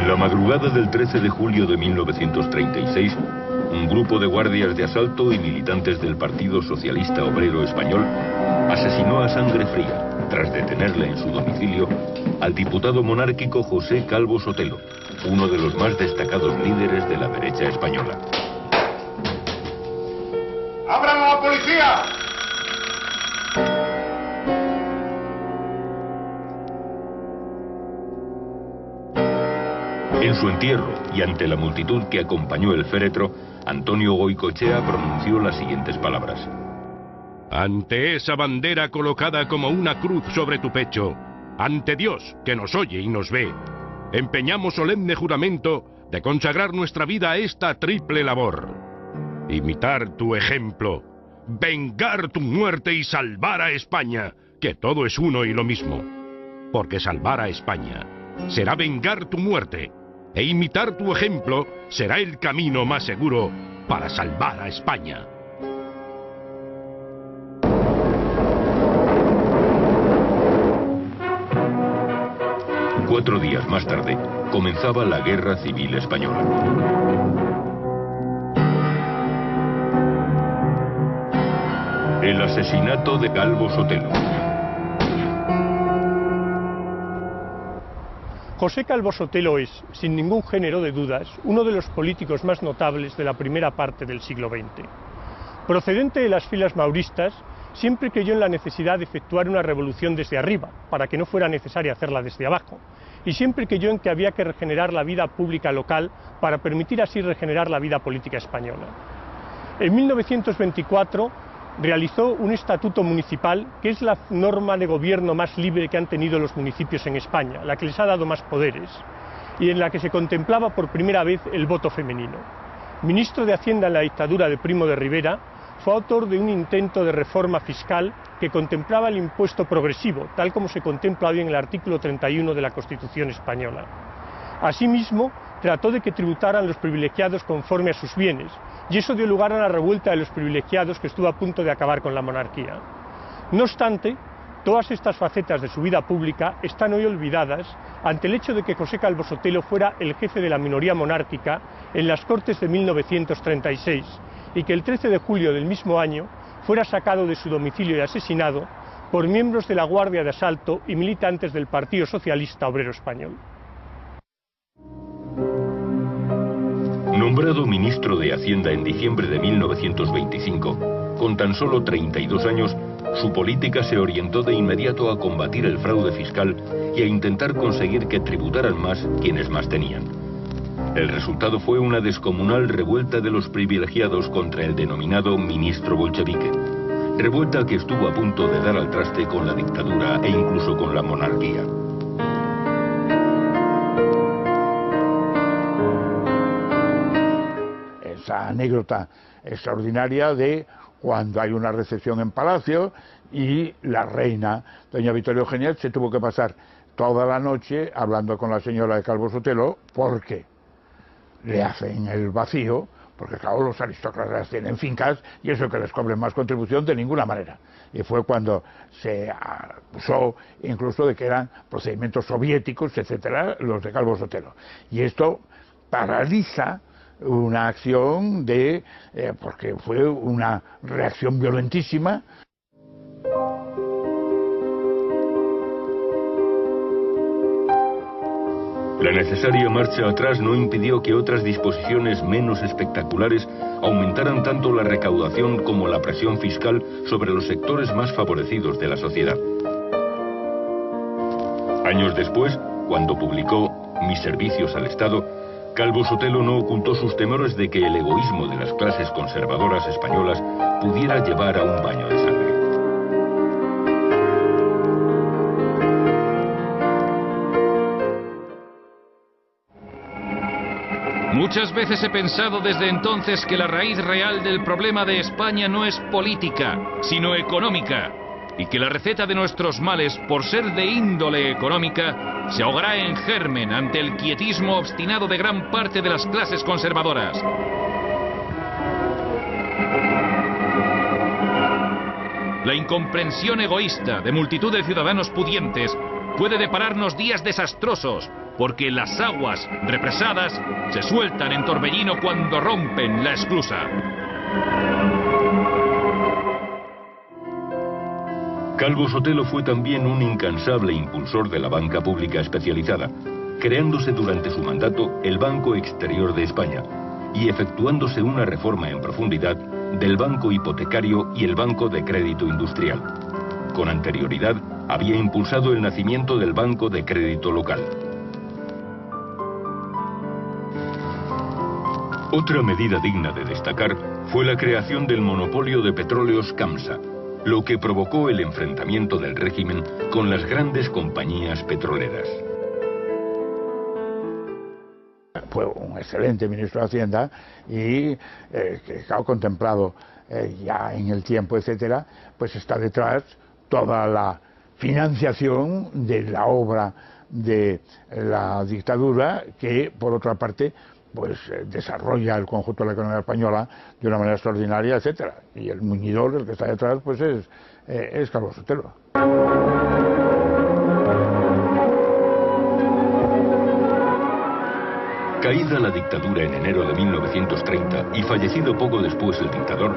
En la madrugada del 13 de julio de 1936, un grupo de guardias de asalto y militantes del Partido Socialista Obrero Español asesinó a sangre fría, tras detenerle en su domicilio, al diputado monárquico José Calvo Sotelo, uno de los más destacados líderes de la derecha española. ¡Abran a la policía! En su entierro y ante la multitud que acompañó el féretro, Antonio Goicoechea pronunció las siguientes palabras. Ante esa bandera colocada como una cruz sobre tu pecho, ante Dios, que nos oye y nos ve, empeñamos solemne juramento de consagrar nuestra vida a esta triple labor. Imitar tu ejemplo, vengar tu muerte y salvar a España, que todo es uno y lo mismo. Porque salvar a España será vengar tu muerte, e imitar tu ejemplo será el camino más seguro para salvar a España. Cuatro días más tarde, comenzaba la Guerra Civil Española. El asesinato de Calvo Sotelo. José Calvo Sotelo es, sin ningún género de dudas, uno de los políticos más notables de la primera parte del siglo XX. Procedente de las filas mauristas, siempre creyó en la necesidad de efectuar una revolución desde arriba, para que no fuera necesario hacerla desde abajo, y siempre creyó en que había que regenerar la vida pública local para permitir así regenerar la vida política española. En 1924 realizó un estatuto municipal que es la norma de gobierno más libre que han tenido los municipios en España, la que les ha dado más poderes, y en la que se contemplaba por primera vez el voto femenino. Ministro de Hacienda en la dictadura de Primo de Rivera, fue autor de un intento de reforma fiscal que contemplaba el impuesto progresivo, tal como se contempla hoy en el artículo 31 de la Constitución española. Asimismo, trató de que tributaran los privilegiados conforme a sus bienes, y eso dio lugar a la revuelta de los privilegiados que estuvo a punto de acabar con la monarquía. No obstante, todas estas facetas de su vida pública están hoy olvidadas ante el hecho de que José Calvo Sotelo fuera el jefe de la minoría monárquica en las Cortes de 1936 y que el 13 de julio del mismo año fuera sacado de su domicilio y asesinado por miembros de la Guardia de Asalto y militantes del Partido Socialista Obrero Español. Nombrado ministro de Hacienda en diciembre de 1925, con tan solo 32 años, su política se orientó de inmediato a combatir el fraude fiscal y a intentar conseguir que tributaran más quienes más tenían. El resultado fue una descomunal revuelta de los privilegiados contra el denominado ministro bolchevique, revuelta que estuvo a punto de dar al traste con la dictadura e incluso con la monarquía. Esa anécdota extraordinaria de cuando hay una recepción en Palacio y la reina, doña Victoria Eugenia, se tuvo que pasar toda la noche hablando con la señora de Calvo Sotelo porque le hacen el vacío, porque claro, los aristócratas tienen fincas y eso que les cobren más contribución de ninguna manera. Y fue cuando se acusó incluso de que eran procedimientos soviéticos, etcétera, los de Calvo Sotelo. Y esto paraliza una acción porque fue una reacción violentísima. La necesaria marcha atrás no impidió que otras disposiciones menos espectaculares aumentaran tanto la recaudación como la presión fiscal sobre los sectores más favorecidos de la sociedad. Años después, cuando publicó Mis servicios al Estado, Calvo Sotelo no ocultó sus temores de que el egoísmo de las clases conservadoras españolas pudiera llevar a un baño de sangre. Muchas veces he pensado desde entonces que la raíz real del problema de España no es política, sino económica, y que la receta de nuestros males, por ser de índole económica, se ahogará en germen ante el quietismo obstinado de gran parte de las clases conservadoras. La incomprensión egoísta de multitud de ciudadanos pudientes puede depararnos días desastrosos, porque las aguas represadas se sueltan en torbellino cuando rompen la esclusa. Calvo Sotelo fue también un incansable impulsor de la banca pública especializada, creándose durante su mandato el Banco Exterior de España y efectuándose una reforma en profundidad del Banco Hipotecario y el Banco de Crédito Industrial. Con anterioridad, había impulsado el nacimiento del Banco de Crédito Local. Otra medida digna de destacar fue la creación del monopolio de petróleos CAMSA, lo que provocó el enfrentamiento del régimen con las grandes compañías petroleras. Fue un excelente ministro de Hacienda y que ha contemplado ya en el tiempo, etcétera, pues está detrás toda la financiación de la obra de la dictadura, que por otra parte pues desarrolla el conjunto de la economía española de una manera extraordinaria, etcétera. Y el muñidor, el que está detrás, pues es Calvo Sotelo. Caída la dictadura en enero de 1930 y fallecido poco después el dictador,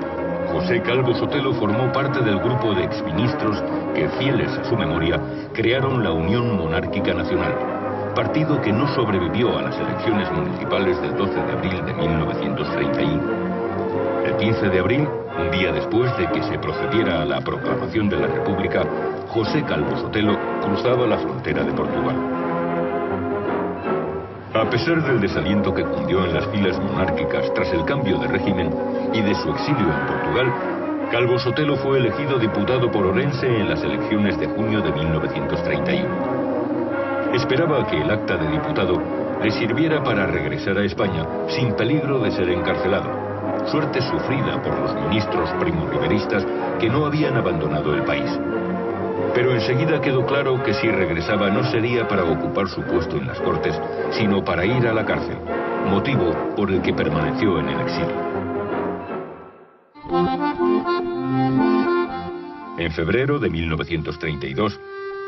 José Calvo Sotelo formó parte del grupo de exministros que, fieles a su memoria, crearon la Unión Monárquica Nacional, partido que no sobrevivió a las elecciones municipales del 12 de abril de 1931. El 15 de abril, un día después de que se procediera a la proclamación de la República, José Calvo Sotelo cruzaba la frontera de Portugal. A pesar del desaliento que cundió en las filas monárquicas tras el cambio de régimen y de su exilio en Portugal, Calvo Sotelo fue elegido diputado por Orense en las elecciones de junio de 1931. Esperaba que el acta de diputado le sirviera para regresar a España sin peligro de ser encarcelado, suerte sufrida por los ministros primorriveristas que no habían abandonado el país. Pero enseguida quedó claro que si regresaba no sería para ocupar su puesto en las Cortes, sino para ir a la cárcel, motivo por el que permaneció en el exilio. En febrero de 1932,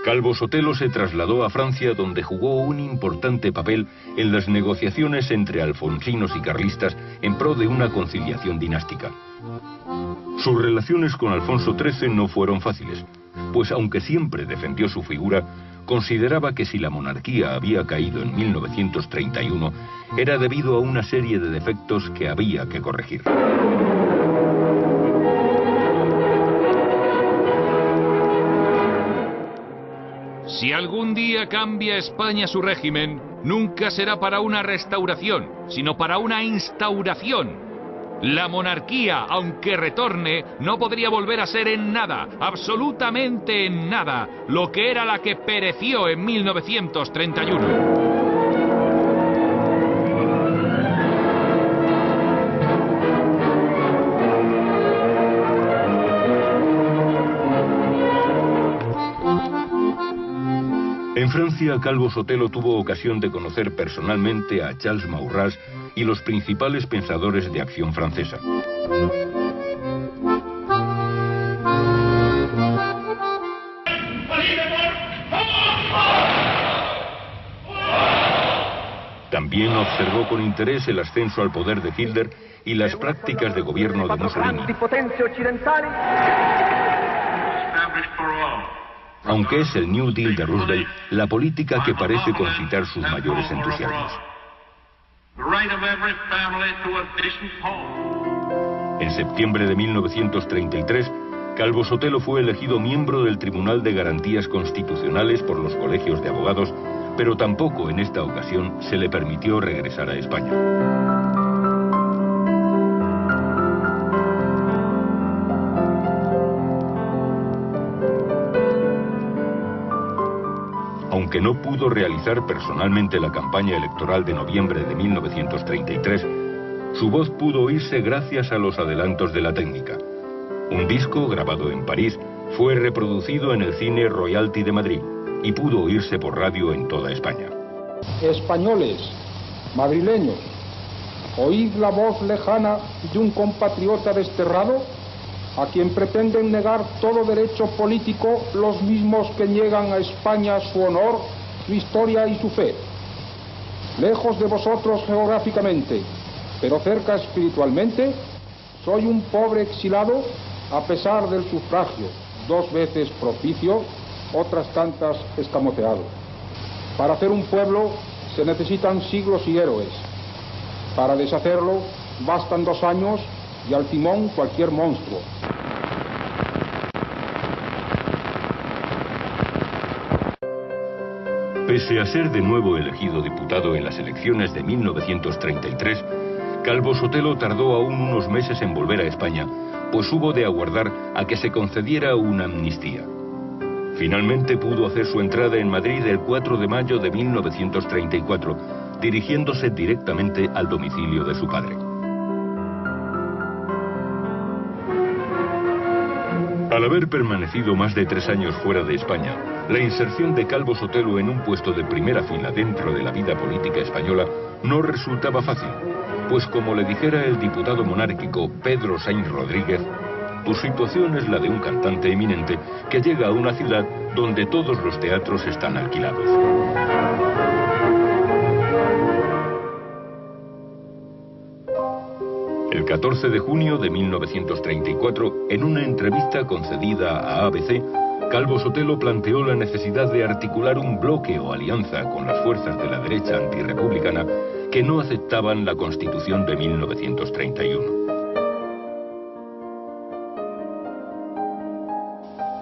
Calvo Sotelo se trasladó a Francia, donde jugó un importante papel en las negociaciones entre alfonsinos y carlistas en pro de una conciliación dinástica. Sus relaciones con Alfonso XIII no fueron fáciles, pues aunque siempre defendió su figura, consideraba que si la monarquía había caído en 1931 era debido a una serie de defectos que había que corregir. Si algún día cambia España su régimen, nunca será para una restauración, sino para una instauración. La monarquía, aunque retorne, no podría volver a ser en nada, absolutamente en nada, lo que era la que pereció en 1931. En Francia, Calvo Sotelo tuvo ocasión de conocer personalmente a Charles Maurras y los principales pensadores de Acción Francesa. También observó con interés el ascenso al poder de Hitler y las prácticas de gobierno de Mussolini. Aunque es el New Deal de Roosevelt la política que parece concitar sus mayores entusiasmos. En septiembre de 1933, Calvo Sotelo fue elegido miembro del Tribunal de Garantías Constitucionales por los colegios de abogados, pero tampoco en esta ocasión se le permitió regresar a España. Aunque no pudo realizar personalmente la campaña electoral de noviembre de 1933, su voz pudo oírse gracias a los adelantos de la técnica. Un disco grabado en París fue reproducido en el Cine Royalty de Madrid y pudo oírse por radio en toda España. Españoles, madrileños, ¿oíd la voz lejana de un compatriota desterrado? a quien pretenden negar todo derecho político los mismos que niegan a España su honor, su historia y su fe. Lejos de vosotros geográficamente, pero cerca espiritualmente, soy un pobre exilado a pesar del sufragio, 2 veces propicio, otras tantas escamoteado. Para hacer un pueblo se necesitan siglos y héroes. Para deshacerlo bastan 2 años y al timón cualquier monstruo. Pese a ser de nuevo elegido diputado en las elecciones de 1933, Calvo Sotelo tardó aún unos meses en volver a España, pues hubo de aguardar a que se concediera una amnistía. Finalmente pudo hacer su entrada en Madrid el 4 de mayo de 1934, dirigiéndose directamente al domicilio de su padre. Al haber permanecido más de 3 años fuera de España, la inserción de Calvo Sotelo en un puesto de primera fila dentro de la vida política española no resultaba fácil, pues como le dijera el diputado monárquico Pedro Sainz Rodríguez, tu situación es la de un cantante eminente que llega a una ciudad donde todos los teatros están alquilados. El 14 de junio de 1934, en una entrevista concedida a ABC, Calvo Sotelo planteó la necesidad de articular un bloque o alianza con las fuerzas de la derecha antirrepublicana que no aceptaban la Constitución de 1931.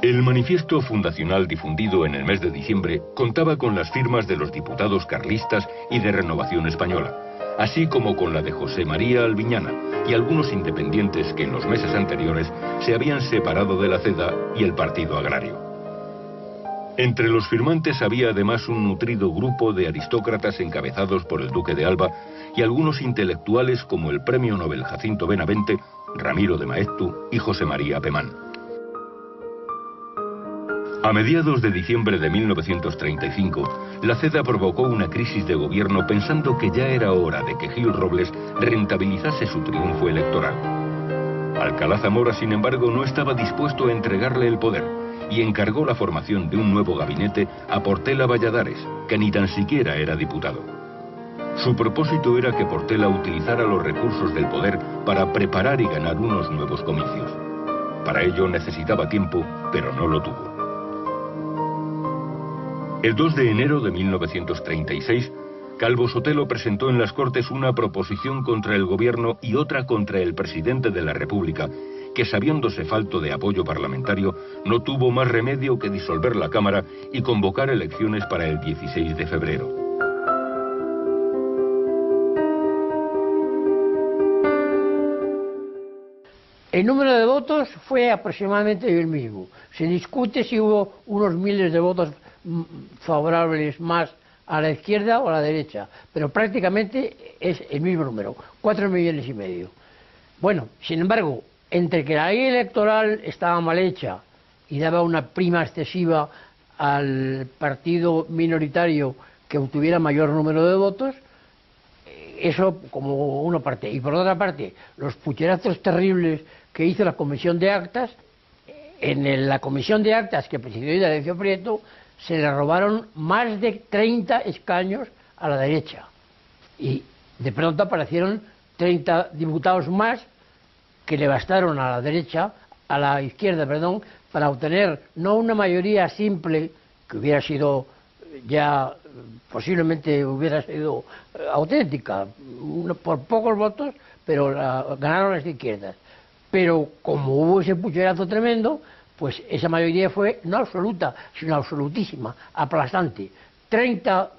El manifiesto fundacional difundido en el mes de diciembre contaba con las firmas de los diputados carlistas y de Renovación Española, así como con la de José María Albiñana y algunos independientes que en los meses anteriores se habían separado de la CEDA y el Partido Agrario. Entre los firmantes había además un nutrido grupo de aristócratas encabezados por el Duque de Alba y algunos intelectuales como el Premio Nobel Jacinto Benavente, Ramiro de Maeztu y José María Pemán. A mediados de diciembre de 1935, la CEDA provocó una crisis de gobierno pensando que ya era hora de que Gil Robles rentabilizase su triunfo electoral. Alcalá Zamora, sin embargo, no estaba dispuesto a entregarle el poder y encargó la formación de un nuevo gabinete a Portela Valladares, que ni tan siquiera era diputado. Su propósito era que Portela utilizara los recursos del poder para preparar y ganar unos nuevos comicios. Para ello necesitaba tiempo, pero no lo tuvo. El 2 de enero de 1936, Calvo Sotelo presentó en las Cortes una proposición contra el gobierno y otra contra el presidente de la República, que sabiéndose falto de apoyo parlamentario, no tuvo más remedio que disolver la Cámara y convocar elecciones para el 16 de febrero. El número de votos fue aproximadamente el mismo. Se discute si hubo unos miles de votos favorables más a la izquierda o a la derecha, pero prácticamente es el mismo número, 4,5 millones. Bueno, sin embargo, entre que la ley electoral estaba mal hecha y daba una prima excesiva al partido minoritario que obtuviera mayor número de votos, eso como una parte. Y por otra parte, los pucherazos terribles que hizo la Comisión de Actas, en la Comisión de Actas que presidió Indalecio Prieto, se le robaron más de 30 escaños a la derecha. Y de pronto aparecieron 30 diputados más que le bastaron a la derecha, a la izquierda, perdón, para obtener no una mayoría simple, que hubiera sido ya, posiblemente hubiera sido auténtica, por pocos votos, pero ganaron las izquierdas. Pero como hubo ese pucherazo tremendo, pues esa mayoría fue no absoluta, sino absolutísima, aplastante. 30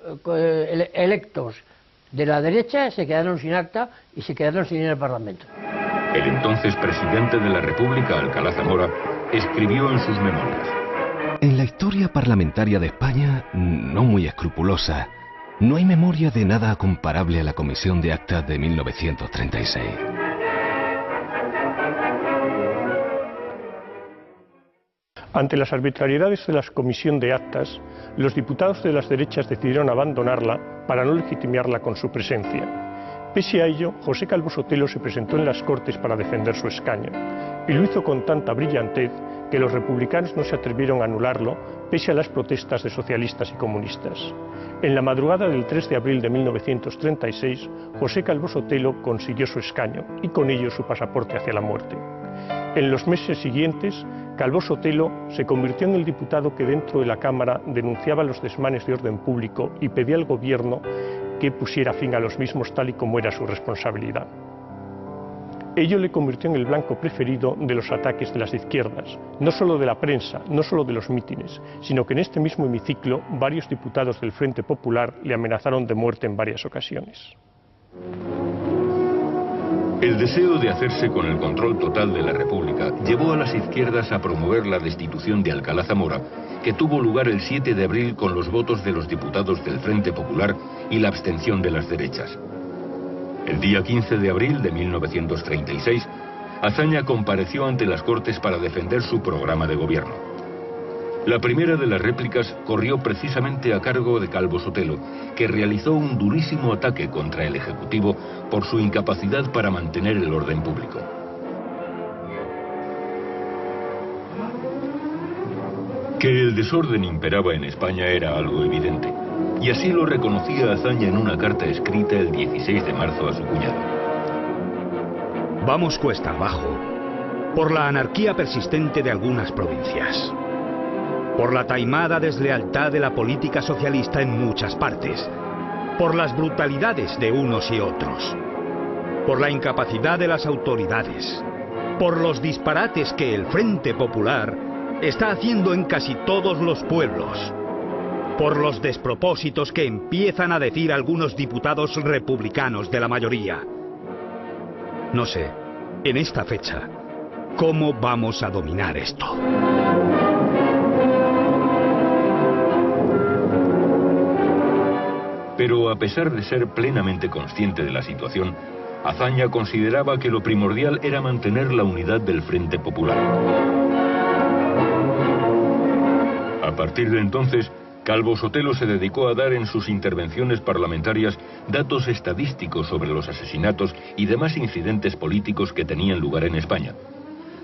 electos de la derecha se quedaron sin acta y se quedaron sin ir al Parlamento. El entonces presidente de la República, Alcalá Zamora, escribió en sus memorias: en la historia parlamentaria de España, no muy escrupulosa, no hay memoria de nada comparable a la Comisión de Actas de 1936. Ante las arbitrariedades de la Comisión de Actas, los diputados de las derechas decidieron abandonarla para no legitimarla con su presencia. Pese a ello, José Calvo Sotelo se presentó en las Cortes para defender su escaño, y lo hizo con tanta brillantez que los republicanos no se atrevieron a anularlo pese a las protestas de socialistas y comunistas. En la madrugada del 3 de abril de 1936, José Calvo Sotelo consiguió su escaño y con ello su pasaporte hacia la muerte. En los meses siguientes, Calvo Sotelo se convirtió en el diputado que dentro de la Cámara denunciaba los desmanes de orden público y pedía al gobierno que pusiera fin a los mismos tal y como era su responsabilidad. Ello le convirtió en el blanco preferido de los ataques de las izquierdas, no solo de la prensa, no solo de los mítines, sino que en este mismo hemiciclo varios diputados del Frente Popular le amenazaron de muerte en varias ocasiones. El deseo de hacerse con el control total de la República llevó a las izquierdas a promover la destitución de Alcalá Zamora, que tuvo lugar el 7 de abril con los votos de los diputados del Frente Popular y la abstención de las derechas. El día 15 de abril de 1936, Azaña compareció ante las Cortes para defender su programa de gobierno. La primera de las réplicas corrió precisamente a cargo de Calvo Sotelo, que realizó un durísimo ataque contra el Ejecutivo por su incapacidad para mantener el orden público. Que el desorden imperaba en España era algo evidente, y así lo reconocía Azaña en una carta escrita el 16 de marzo a su cuñado. Vamos cuesta abajo por la anarquía persistente de algunas provincias, por la taimada deslealtad de la política socialista en muchas partes, por las brutalidades de unos y otros, por la incapacidad de las autoridades, por los disparates que el Frente Popular está haciendo en casi todos los pueblos, por los despropósitos que empiezan a decir algunos diputados republicanos de la mayoría. No sé, en esta fecha, ¿cómo vamos a dominar esto? Pero a pesar de ser plenamente consciente de la situación, Azaña consideraba que lo primordial era mantener la unidad del Frente Popular. A partir de entonces, Calvo Sotelo se dedicó a dar en sus intervenciones parlamentarias datos estadísticos sobre los asesinatos y demás incidentes políticos que tenían lugar en España.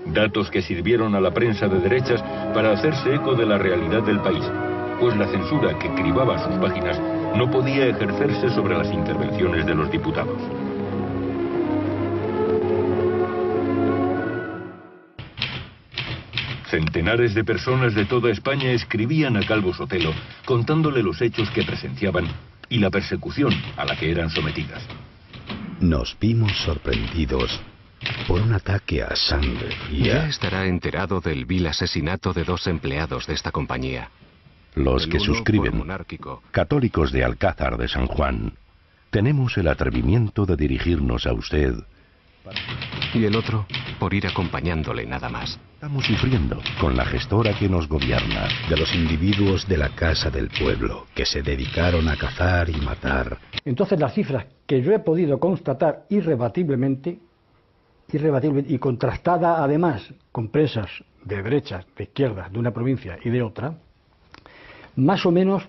Datos que sirvieron a la prensa de derechas para hacerse eco de la realidad del país, pues la censura que cribaba sus páginas no podía ejercerse sobre las intervenciones de los diputados. Centenares de personas de toda España escribían a Calvo Sotelo contándole los hechos que presenciaban y la persecución a la que eran sometidas. Nos vimos sorprendidos por un ataque a sangre fría. Ya estará enterado del vil asesinato de 2 empleados de esta compañía. Los que suscriben, católicos de Alcázar de San Juan, tenemos el atrevimiento de dirigirnos a usted. Y el otro, por ir acompañándole nada más. Estamos sufriendo con la gestora que nos gobierna. De los individuos de la Casa del Pueblo, que se dedicaron a cazar y matar. Entonces las cifras que yo he podido constatar irrebatiblemente y contrastada además con presas de derechas, de izquierdas, de una provincia y de otra, más o menos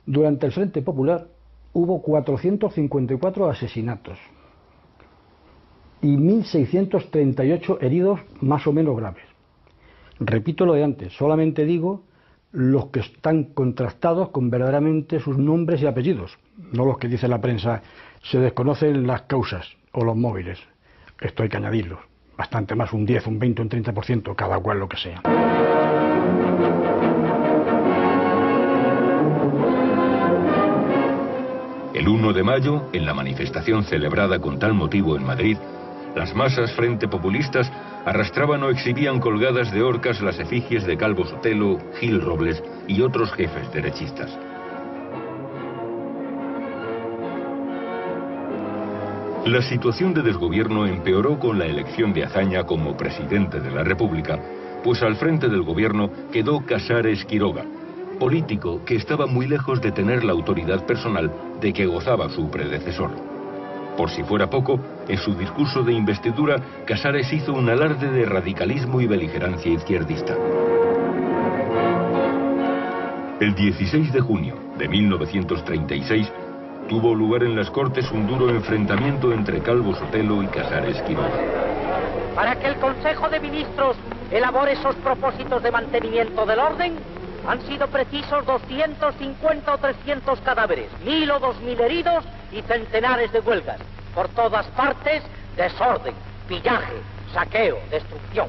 durante el Frente Popular hubo 454 asesinatos y 1.638 heridos más o menos graves. Repito lo de antes, solamente digo los que están contrastados con verdaderamente sus nombres y apellidos, no los que dice la prensa, se desconocen las causas o los móviles. Esto hay que añadirlos, bastante más, un 10, un 20, un 30%, cada cual lo que sea. El 1 de mayo, en la manifestación celebrada con tal motivo en Madrid, las masas frente populistas arrastraban o exhibían colgadas de horcas las efigies de Calvo Sotelo, Gil Robles y otros jefes derechistas. La situación de desgobierno empeoró con la elección de Azaña como presidente de la República, pues al frente del gobierno quedó Casares Quiroga, político que estaba muy lejos de tener la autoridad personal de que gozaba su predecesor. Por si fuera poco, en su discurso de investidura, Casares hizo un alarde de radicalismo y beligerancia izquierdista. El 16 de junio de 1936 tuvo lugar en las Cortes un duro enfrentamiento entre Calvo Sotelo y Casares Quiroga. para que el Consejo de Ministros elabore esos propósitos de mantenimiento del orden, han sido precisos 250 o 300 cadáveres, 1000 o 2000 heridos y centenares de huelgas. Por todas partes, desorden, pillaje, saqueo, destrucción.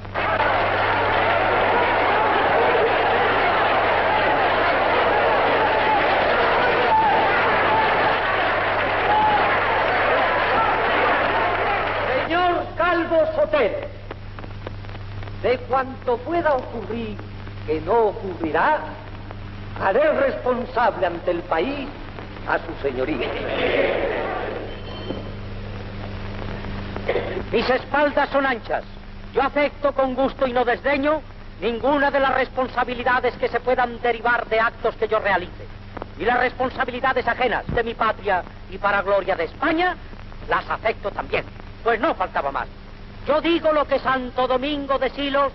Señor Calvo Sotelo, de cuanto pueda ocurrir que no ocurrirá, haré responsable ante el país a su señoría. Mis espaldas son anchas. Yo acepto con gusto y no desdeño ninguna de las responsabilidades que se puedan derivar de actos que yo realice. Y las responsabilidades ajenas de mi patria y para gloria de España, las acepto también. Pues no faltaba más. Yo digo lo que Santo Domingo de Silos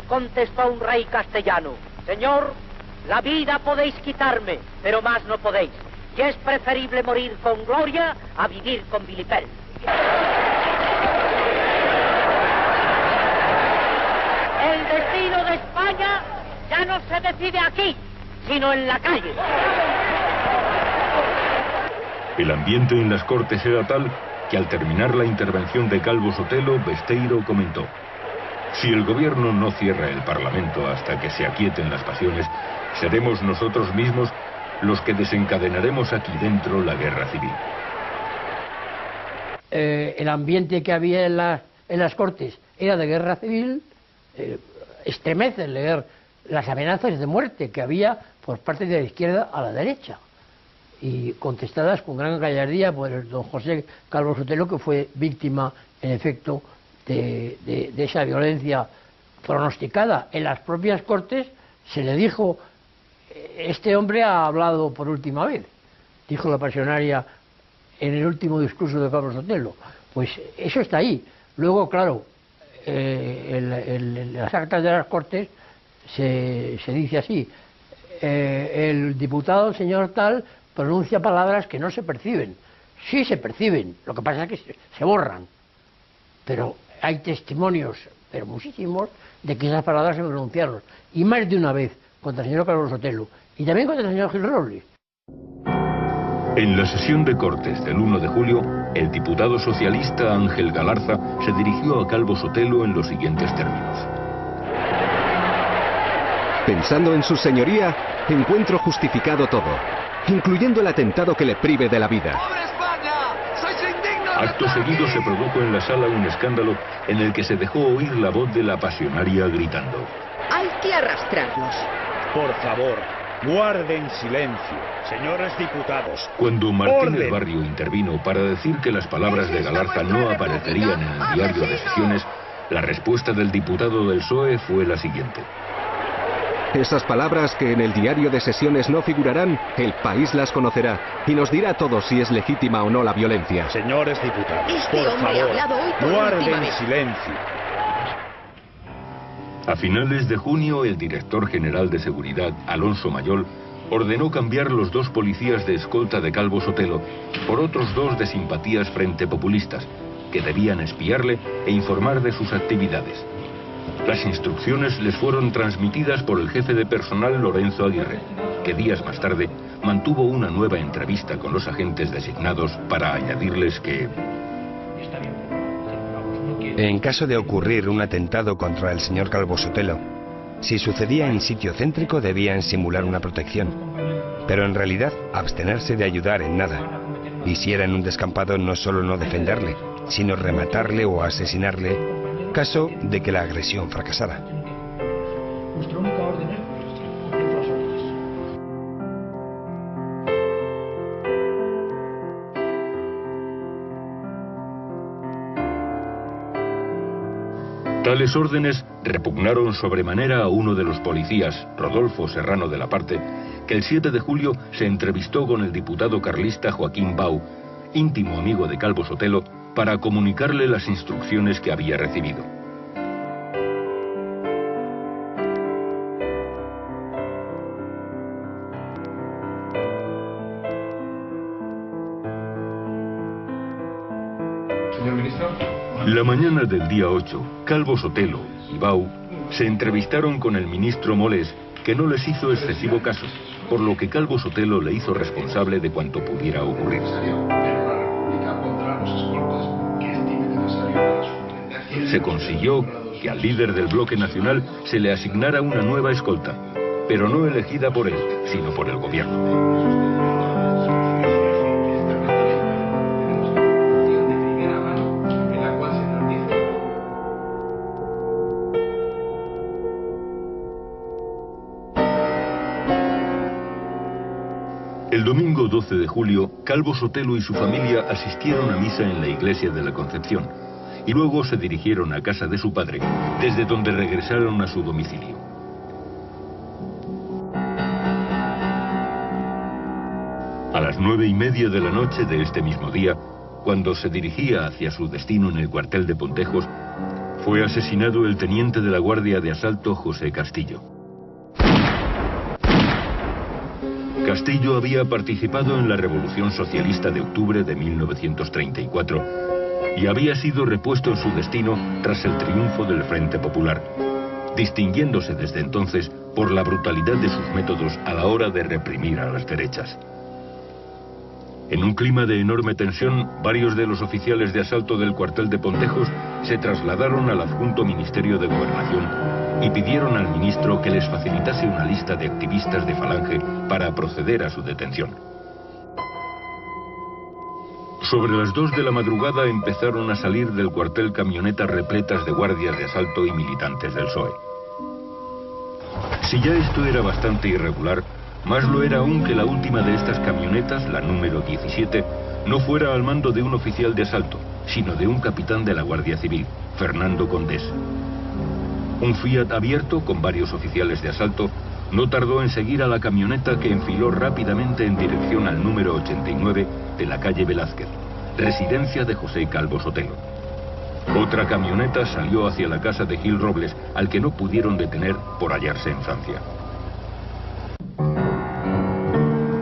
contestó a un rey castellano: Señor, la vida podéis quitarme, pero más no podéis. Y es preferible morir con gloria a vivir con vilipendio. El destino de España ya no se decide aquí, sino en la calle. El ambiente en las Cortes era tal que al terminar la intervención de Calvo Sotelo, Besteiro comentó: si el gobierno no cierra el Parlamento hasta que se aquieten las pasiones, seremos nosotros mismos los que desencadenaremos aquí dentro la guerra civil. El ambiente que había en las Cortes era de guerra civil. Estremece leer las amenazas de muerte que había por parte de la izquierda a la derecha, y contestadas con gran gallardía por el don José Calvo Sotelo, que fue víctima, en efecto, de esa violencia pronosticada. En las propias Cortes se le dijo: este hombre ha hablado por última vez, dijo la pasionaria en el último discurso de Calvo Sotelo. Pues eso está ahí. Luego, claro, en las actas de las Cortes se dice así: el diputado, señor tal, pronuncia palabras que no se perciben. Sí se perciben, lo que pasa es que se borran. Pero hay testimonios, pero muchísimos, de que esas palabras se pronunciaron. Y más de una vez, contra el señor Calvo Sotelo. Y también contra el señor Gil Robles. En la sesión de Cortes del 1 de julio, el diputado socialista Ángel Galarza se dirigió a Calvo Sotelo en los siguientes términos: pensando en su señoría, encuentro justificado todo, incluyendo el atentado que le prive de la vida. Acto seguido se produjo en la sala un escándalo en el que se dejó oír la voz de la pasionaria gritando: hay que arrastrarlos. Por favor, guarden silencio, señores diputados. Cuando Martínez Barrio intervino para decir que las palabras de Galarza no aparecerían en el diario de sesiones, la respuesta del diputado del PSOE fue la siguiente: esas palabras que en el diario de sesiones no figurarán, el país las conocerá y nos dirá a todos si es legítima o no la violencia. Señores diputados, por favor, guarden silencio. A finales de junio, el director general de Seguridad, Alonso Mayol, ordenó cambiar los 2 policías de escolta de Calvo Sotelo por otros 2 de simpatías frente populistas, que debían espiarle e informar de sus actividades. Las instrucciones les fueron transmitidas por el jefe de personal Lorenzo Aguirre, que días más tarde mantuvo una nueva entrevista con los agentes designados para añadirles que... en caso de ocurrir un atentado contra el señor Calvo Sotelo, si sucedía en sitio céntrico debían simular una protección, pero en realidad abstenerse de ayudar en nada, y si era en un descampado no solo no defenderle, sino rematarle o asesinarle, caso de que la agresión fracasara. Nuestra única orden es cumplir las órdenes. Tales órdenes repugnaron sobremanera a uno de los policías, Rodolfo Serrano de la Parte, que el 7 de julio se entrevistó con el diputado carlista Joaquín Bau, íntimo amigo de Calvo Sotelo, para comunicarle las instrucciones que había recibido. Señor ministro. La mañana del día 8, Calvo Sotelo y Bau se entrevistaron con el ministro Molés, que no les hizo excesivo caso, por lo que Calvo Sotelo le hizo responsable de cuanto pudiera ocurrir. Se consiguió que al líder del bloque nacional se le asignara una nueva escolta, pero no elegida por él, sino por el gobierno. El domingo 12 de julio, Calvo Sotelo y su familia asistieron a misa en la iglesia de la Concepción y luego se dirigieron a casa de su padre, desde donde regresaron a su domicilio. A las 9:30 de la noche de este mismo día, cuando se dirigía hacia su destino en el cuartel de Pontejos, fue asesinado el teniente de la Guardia de Asalto José Castillo. Castillo había participado en la Revolución Socialista de octubre de 1934 y había sido repuesto en su destino tras el triunfo del Frente Popular, distinguiéndose desde entonces por la brutalidad de sus métodos a la hora de reprimir a las derechas. En un clima de enorme tensión, varios de los oficiales de asalto del cuartel de Pontejos se trasladaron al adjunto Ministerio de Gobernación y pidieron al ministro que les facilitase una lista de activistas de Falange para proceder a su detención. Sobre las 2 de la madrugada empezaron a salir del cuartel camionetas repletas de guardias de asalto y militantes del PSOE. Si ya esto era bastante irregular, más lo era aún que la última de estas camionetas, la número 17, no fuera al mando de un oficial de asalto, sino de un capitán de la Guardia Civil, Fernando Condés. Un Fiat abierto, con varios oficiales de asalto, no tardó en seguir a la camioneta que enfiló rápidamente en dirección al número 89 de la calle Velázquez, residencia de José Calvo Sotelo. Otra camioneta salió hacia la casa de Gil Robles, al que no pudieron detener por hallarse en Francia.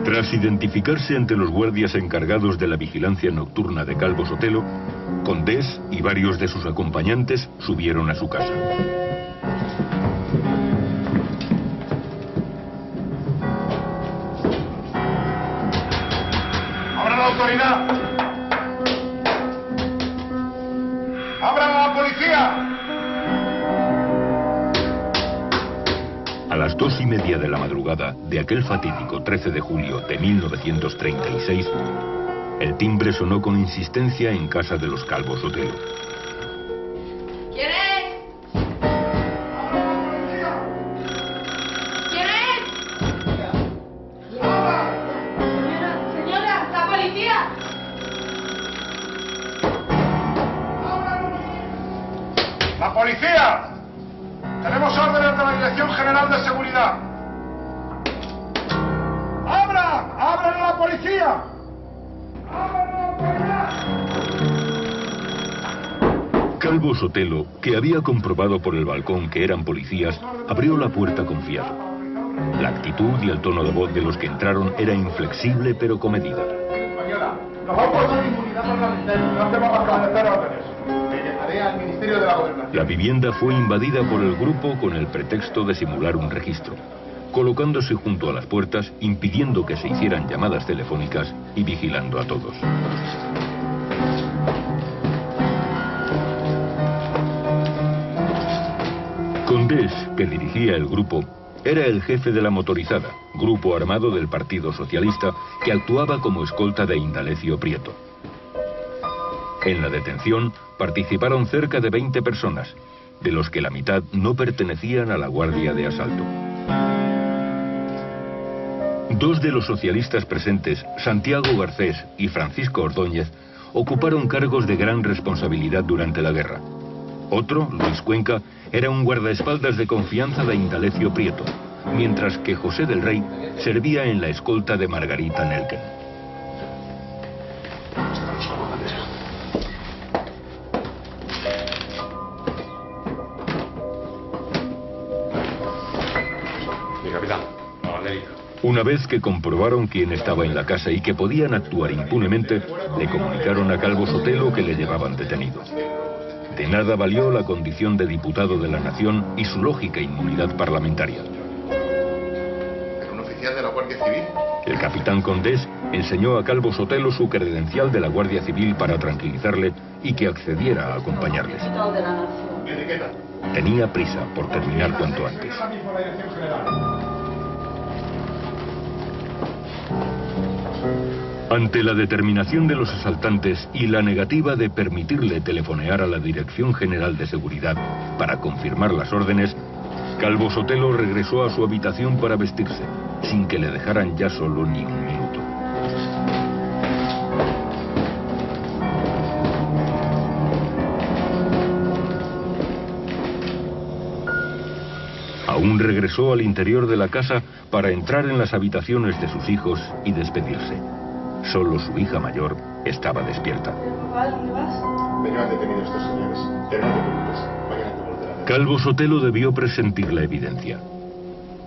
Tras identificarse ante los guardias encargados de la vigilancia nocturna de Calvo Sotelo, Condés y varios de sus acompañantes subieron a su casa. ¡Abran la autoridad! ¡Abran a la policía! A las 2:30 de la madrugada de aquel fatídico 13 de julio de 1936, el timbre sonó con insistencia en casa de los Calvo Sotelo. ¿Quién es? ¿Quién es? Señora, la policía. ¡La policía! Tenemos órdenes de la Dirección General de Seguridad. ¡Abran! ¡Abran a la policía! Calvo Sotelo, que había comprobado por el balcón que eran policías, abrió la puerta confiado. La actitud y el tono de voz de los que entraron era inflexible pero comedida. Nos va a poner inmunidad parlamentaria. No te vamos a obedecer órdenes. Me llevaré al Ministerio de la Gobernación. La vivienda fue invadida por el grupo con el pretexto de simular un registro, colocándose junto a las puertas, impidiendo que se hicieran llamadas telefónicas y vigilando a todos. Condés, que dirigía el grupo, era el jefe de la motorizada, grupo armado del Partido Socialista, que actuaba como escolta de Indalecio Prieto. En la detención participaron cerca de 20 personas, de los que la mitad no pertenecían a la Guardia de Asalto. Dos de los socialistas presentes, Santiago Garcés y Francisco Ordóñez, ocuparon cargos de gran responsabilidad durante la guerra. Otro, Luis Cuenca, era un guardaespaldas de confianza de Indalecio Prieto, mientras que José del Rey servía en la escolta de Margarita Nelken. Una vez que comprobaron quién estaba en la casa y que podían actuar impunemente, le comunicaron a Calvo Sotelo que le llevaban detenido. De nada valió la condición de diputado de la Nación y su lógica inmunidad parlamentaria. ¿Era un oficial de la Guardia Civil? El capitán Condés enseñó a Calvo Sotelo su credencial de la Guardia Civil para tranquilizarle y que accediera a acompañarles. Tenía prisa por terminar cuanto antes. Ante la determinación de los asaltantes y la negativa de permitirle telefonear a la Dirección General de Seguridad para confirmar las órdenes, Calvo Sotelo regresó a su habitación para vestirse, sin que le dejaran ya solo ni un minuto. Aún regresó al interior de la casa para entrar en las habitaciones de sus hijos y despedirse. Solo su hija mayor estaba despierta. ¿Dónde vas? Vengan detenidos estos señores. No te preocupes. Mañana te volverán. Calvo Sotelo debió presentir la evidencia.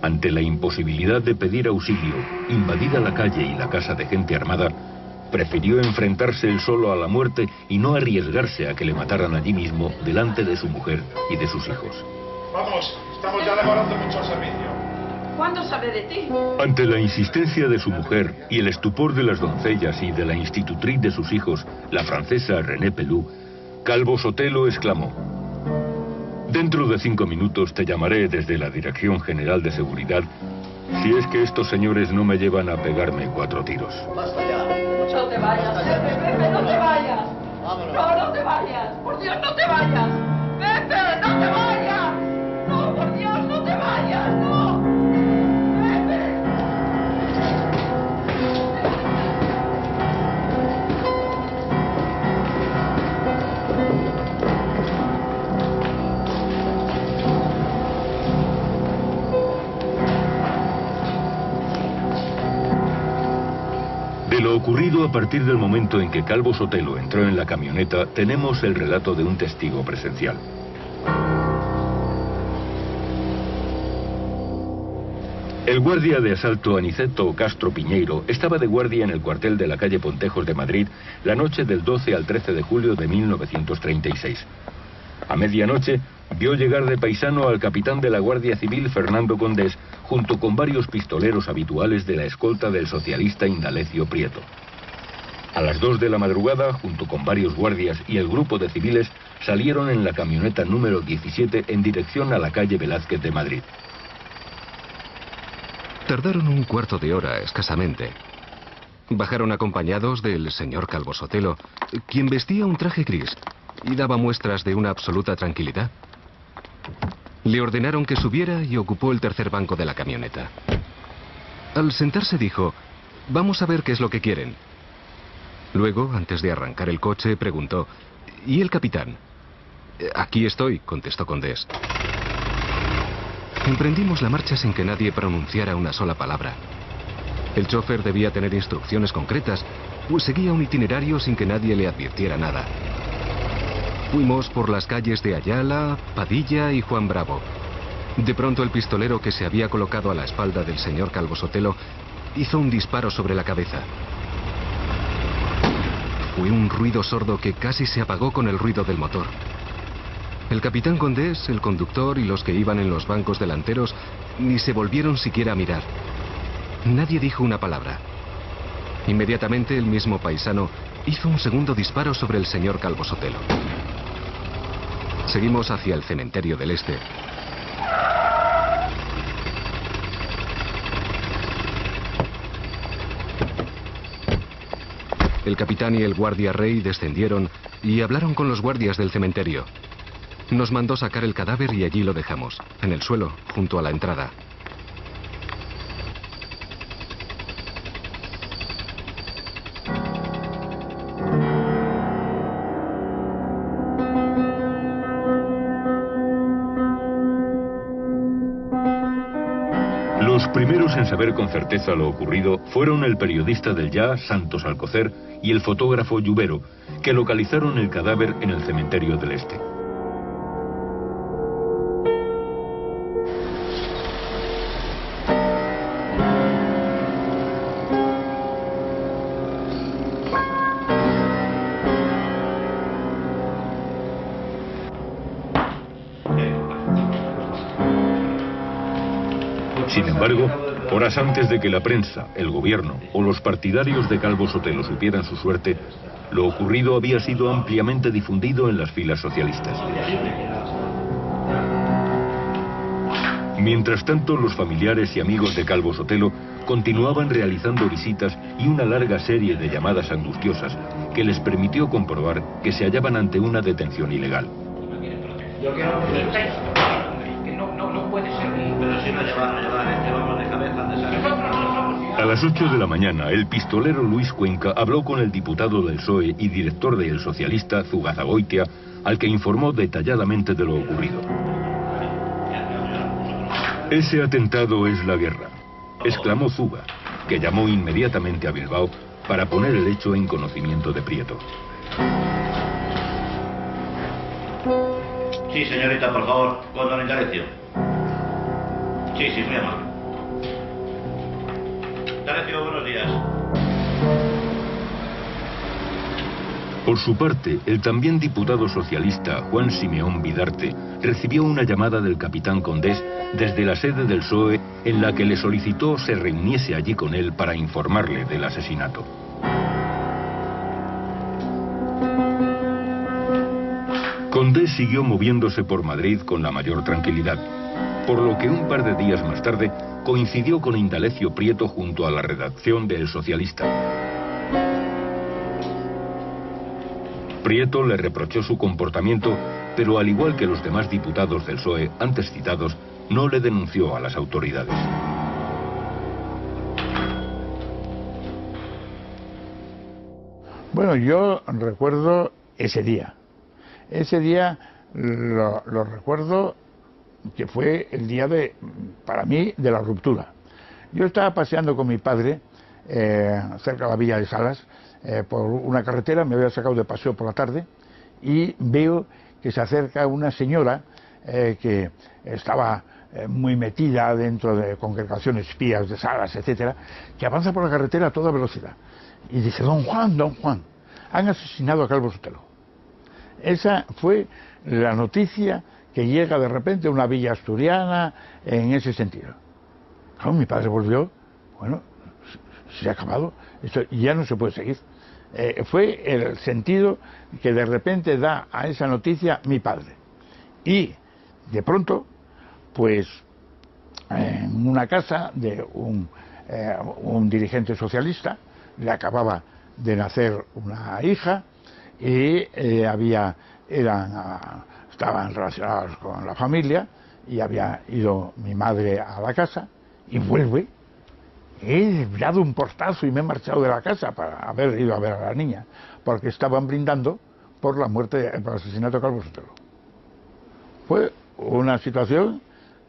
Ante la imposibilidad de pedir auxilio, invadida la calle y la casa de gente armada, prefirió enfrentarse él solo a la muerte y no arriesgarse a que le mataran allí mismo delante de su mujer y de sus hijos. Vamos, estamos ya demorando mucho el servicio. ¿Cuándo sabré de ti? Ante la insistencia de su mujer y el estupor de las doncellas y de la institutriz de sus hijos, la francesa René Pelou, Calvo Sotelo exclamó: «Dentro de 5 minutos te llamaré desde la Dirección General de Seguridad si es que estos señores no me llevan a pegarme 4 tiros». Basta ya. No te vayas, Pepe, no te vayas. No, no te vayas. Por Dios, no te vayas. Pepe, no te vayas. No, por Dios, no te vayas. No. De lo ocurrido a partir del momento en que Calvo Sotelo entró en la camioneta, tenemos el relato de un testigo presencial. El guardia de asalto Aniceto Castro Piñeiro estaba de guardia en el cuartel de la calle Pontejos de Madrid la noche del 12 al 13 de julio de 1936. A medianoche vio llegar de paisano al capitán de la Guardia Civil Fernando Condés junto con varios pistoleros habituales de la escolta del socialista Indalecio Prieto. A las 2 de la madrugada, junto con varios guardias y el grupo de civiles, salieron en la camioneta número 17 en dirección a la calle Velázquez de Madrid. Tardaron un cuarto de hora, escasamente. Bajaron acompañados del señor Calvo Sotelo, quien vestía un traje gris y daba muestras de una absoluta tranquilidad. Le ordenaron que subiera y ocupó el tercer banco de la camioneta. Al sentarse dijo: «Vamos a ver qué es lo que quieren». Luego, antes de arrancar el coche, preguntó: «¿Y el capitán?». «Aquí estoy», contestó Condés. Emprendimos la marcha sin que nadie pronunciara una sola palabra. El chofer debía tener instrucciones concretas, pues seguía un itinerario sin que nadie le advirtiera nada. Fuimos por las calles de Ayala, Padilla y Juan Bravo. De pronto el pistolero que se había colocado a la espalda del señor Calvo Sotelo hizo un disparo sobre la cabeza. Fue un ruido sordo que casi se apagó con el ruido del motor. El capitán Condés, el conductor y los que iban en los bancos delanteros ni se volvieron siquiera a mirar. Nadie dijo una palabra. Inmediatamente el mismo paisano hizo un segundo disparo sobre el señor Calvo Sotelo. Seguimos hacia el cementerio del Este. El capitán y el guardia rey descendieron y hablaron con los guardias del cementerio. Nos mandó sacar el cadáver y allí lo dejamos, en el suelo, junto a la entrada. Los primeros en saber con certeza lo ocurrido fueron el periodista del Ya, Santos Alcocer, y el fotógrafo Lluvero, que localizaron el cadáver en el cementerio del Este. embargo, horas antes de que la prensa, el gobierno o los partidarios de Calvo Sotelo supieran su suerte, lo ocurrido había sido ampliamente difundido en las filas socialistas. Mientras tanto, los familiares y amigos de Calvo Sotelo continuaban realizando visitas y una larga serie de llamadas angustiosas que les permitió comprobar que se hallaban ante una detención ilegal. Yo quiero que no puede ser. Pero si no llevamos de cabeza. A las 8 de la mañana, el pistolero Luis Cuenca habló con el diputado del PSOE y director de El Socialista, Zugazagoitia, al que informó detalladamente de lo ocurrido. Ese atentado es la guerra, exclamó Zuga, que llamó inmediatamente a Bilbao para poner el hecho en conocimiento de Prieto. Sí, señorita, por favor, con don Indalecio. Sí, muy amable. Indalecio, buenos días. Por su parte, el también diputado socialista Juan Simeón Vidarte recibió una llamada del capitán Condés desde la sede del PSOE en la que le solicitó se reuniese allí con él para informarle del asesinato. Condés siguió moviéndose por Madrid con la mayor tranquilidad, por lo que un par de días más tarde coincidió con Indalecio Prieto junto a la redacción de El Socialista. Prieto le reprochó su comportamiento, pero al igual que los demás diputados del PSOE antes citados, no le denunció a las autoridades. Bueno, yo recuerdo ese día. Ese día lo recuerdo que fue el día para mí, de la ruptura. Yo estaba paseando con mi padre cerca de la Villa de Salas, por una carretera, me había sacado de paseo por la tarde y veo que se acerca una señora que estaba muy metida dentro de congregaciones espías de Salas, etcétera, que avanza por la carretera a toda velocidad y dice: don Juan, han asesinado a Calvo Sotelo. Esa fue la noticia que llega de repente a una villa asturiana en ese sentido. Claro, mi padre volvió, bueno, se ha acabado, esto ya no se puede seguir. Fue el sentido que de repente da a esa noticia mi padre. Y de pronto, pues, en una casa de un dirigente socialista, le acababa de nacer una hija y estaban relacionados con la familia, y había ido mi madre a la casa y vuelve. He dado un portazo y me he marchado de la casa para haber ido a ver a la niña, porque estaban brindando por la muerte, por el asesinato de Calvo Sotelo. Fue una situación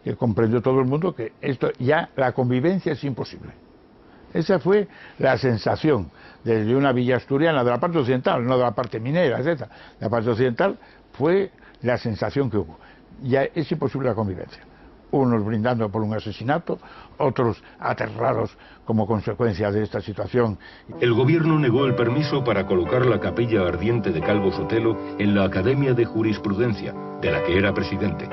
que comprendió todo el mundo, que esto ya, la convivencia es imposible. Esa fue la sensación desde una villa asturiana, de la parte occidental, no de la parte minera, etc. De la parte occidental fue la sensación que hubo. Ya es imposible la convivencia. Unos brindando por un asesinato, otros aterrados como consecuencia de esta situación. El gobierno negó el permiso para colocar la capilla ardiente de Calvo Sotelo en la Academia de Jurisprudencia, de la que era presidente,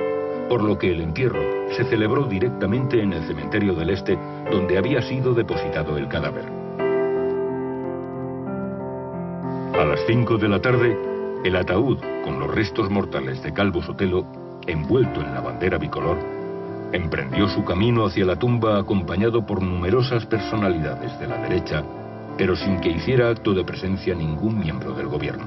por lo que el entierro se celebró directamente en el cementerio del Este, donde había sido depositado el cadáver. A las 5 de la tarde, el ataúd con los restos mortales de Calvo Sotelo, envuelto en la bandera bicolor, emprendió su camino hacia la tumba acompañado por numerosas personalidades de la derecha, pero sin que hiciera acto de presencia ningún miembro del gobierno.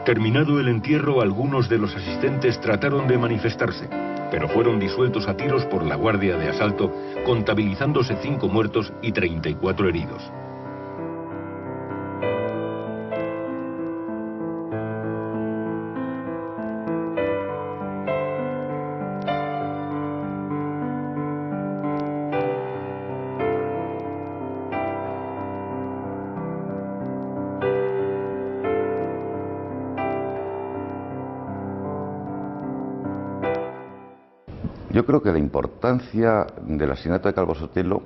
Terminado el entierro, algunos de los asistentes trataron de manifestarse, pero fueron disueltos a tiros por la Guardia de Asalto, contabilizándose 5 muertos y 34 heridos. Yo creo que la importancia del asesinato de Calvo Sotelo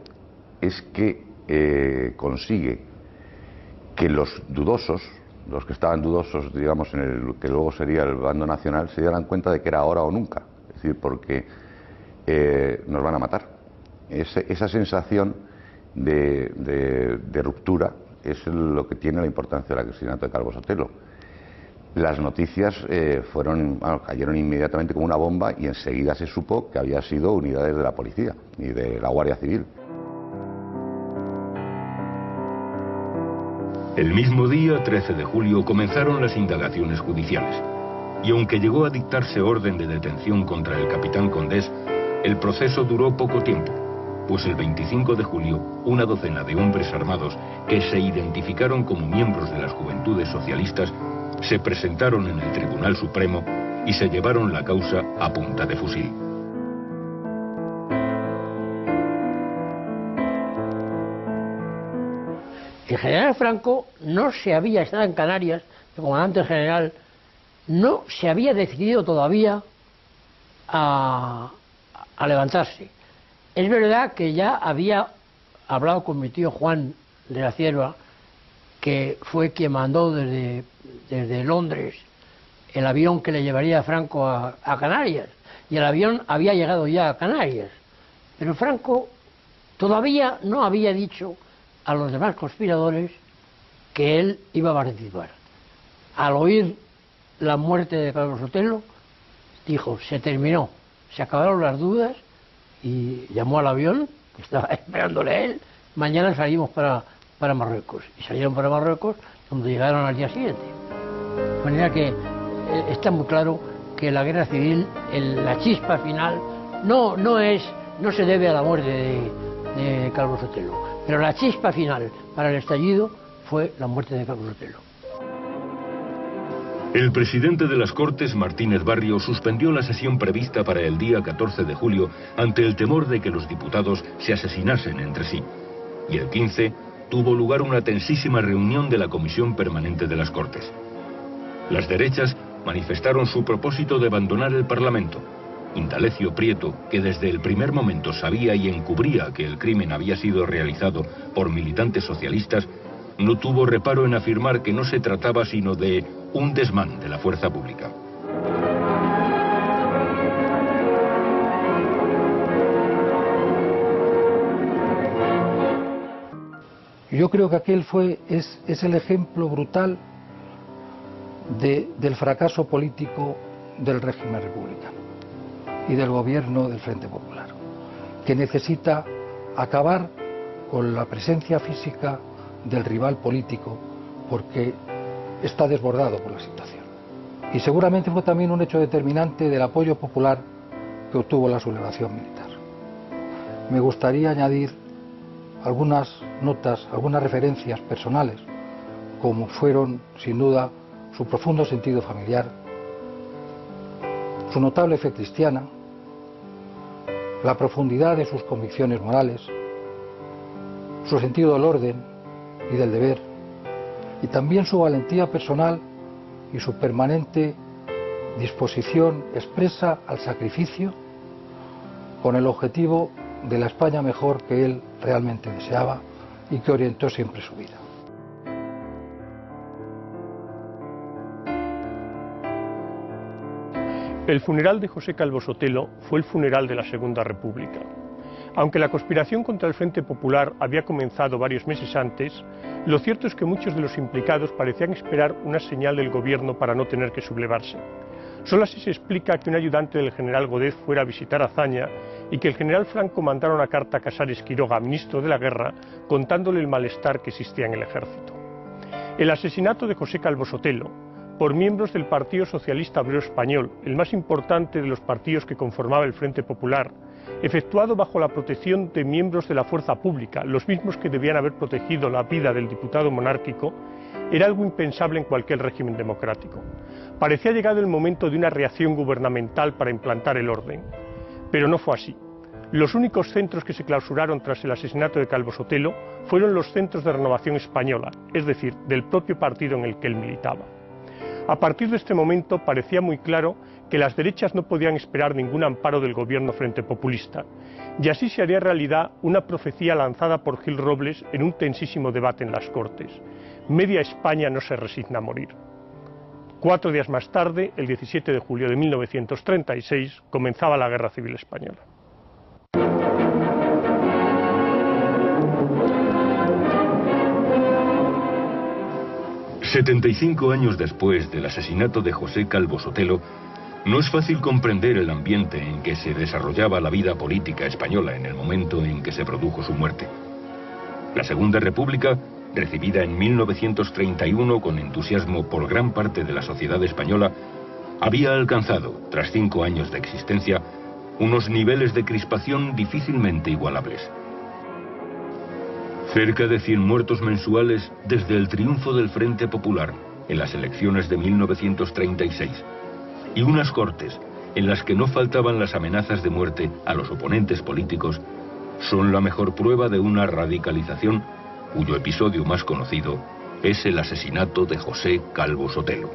es que consigue que los dudosos, los que estaban dudosos, digamos, en el que luego sería el bando nacional, se dieran cuenta de que era ahora o nunca. Es decir, porque nos van a matar. Esa sensación de ruptura es lo que tiene la importancia del asesinato de Calvo Sotelo. Las noticias cayeron inmediatamente como una bomba y enseguida se supo que había sido unidades de la policía y de la Guardia Civil. El mismo día, 13 de julio, comenzaron las indagaciones judiciales. Y aunque llegó a dictarse orden de detención contra el capitán Condés, el proceso duró poco tiempo, pues el 25 de julio, una docena de hombres armados que se identificaron como miembros de las Juventudes Socialistas se presentaron en el Tribunal Supremo y se llevaron la causa a punta de fusil. El general Franco no se había estado en Canarias, el comandante general no se había decidido todavía a levantarse. Es verdad que ya había hablado con mi tío Juan de la Cierva, que fue quien mandó desde Londres el avión que le llevaría a Franco a Canarias, y el avión había llegado ya a Canarias, pero Franco todavía no había dicho a los demás conspiradores que él iba a participar. Al oír la muerte de Calvo Sotelo, dijo: se terminó, se acabaron las dudas, y llamó al avión, que estaba esperándole él: mañana salimos para Marruecos. Y salieron para Marruecos, donde llegaron al día siguiente. De manera que está muy claro que la guerra civil, la chispa final, no se debe a la muerte de Calvo Sotelo, pero la chispa final para el estallido fue la muerte de Calvo Sotelo. El presidente de las Cortes, Martínez Barrio, suspendió la sesión prevista para el día 14 de julio ante el temor de que los diputados se asesinasen entre sí. Y el 15 tuvo lugar una tensísima reunión de la Comisión Permanente de las Cortes. Las derechas manifestaron su propósito de abandonar el Parlamento. Indalecio Prieto, que desde el primer momento sabía y encubría que el crimen había sido realizado por militantes socialistas, no tuvo reparo en afirmar que no se trataba sino de un desmán de la fuerza pública. Yo creo que aquel es el ejemplo brutal del fracaso político del régimen republicano y del gobierno del Frente Popular, que necesita acabar con la presencia física del rival político porque está desbordado por la situación. Y seguramente fue también un hecho determinante del apoyo popular que obtuvo la sublevación militar. Me gustaría añadir algunas notas, algunas referencias personales, como fueron, sin duda, su profundo sentido familiar, su notable fe cristiana, la profundidad de sus convicciones morales, su sentido del orden y del deber, y también su valentía personal y su permanente disposición expresa al sacrificio con el objetivo de la España mejor que él realmente deseaba y que orientó siempre su vida. El funeral de José Calvo Sotelo fue el funeral de la Segunda República. Aunque la conspiración contra el Frente Popular había comenzado varios meses antes, lo cierto es que muchos de los implicados parecían esperar una señal del gobierno para no tener que sublevarse. Solo así se explica que un ayudante del general Godez fuera a visitar Azaña y que el general Franco mandara una carta a Casares Quiroga, ministro de la Guerra, contándole el malestar que existía en el ejército. El asesinato de José Calvo Sotelo, por miembros del Partido Socialista Obrero Español, el más importante de los partidos que conformaba el Frente Popular, efectuado bajo la protección de miembros de la fuerza pública, los mismos que debían haber protegido la vida del diputado monárquico, era algo impensable en cualquier régimen democrático. Parecía llegado el momento de una reacción gubernamental para implantar el orden, pero no fue así. Los únicos centros que se clausuraron tras el asesinato de Calvo Sotelo fueron los centros de Renovación Española, es decir, del propio partido en el que él militaba. A partir de este momento parecía muy claro que las derechas no podían esperar ningún amparo del gobierno frente populista, y así se haría realidad una profecía lanzada por Gil Robles en un tensísimo debate en las Cortes: media España no se resigna a morir. 4 días más tarde, el 17 de julio de 1936, comenzaba la Guerra Civil Española. 75 años después del asesinato de José Calvo Sotelo, no es fácil comprender el ambiente en que se desarrollaba la vida política española en el momento en que se produjo su muerte. La Segunda República, recibida en 1931 con entusiasmo por gran parte de la sociedad española, había alcanzado, tras 5 años de existencia, unos niveles de crispación difícilmente igualables. Cerca de 100 muertos mensuales desde el triunfo del Frente Popular en las elecciones de 1936 y unas Cortes en las que no faltaban las amenazas de muerte a los oponentes políticos son la mejor prueba de una radicalización cuyo episodio más conocido es el asesinato de José Calvo Sotelo.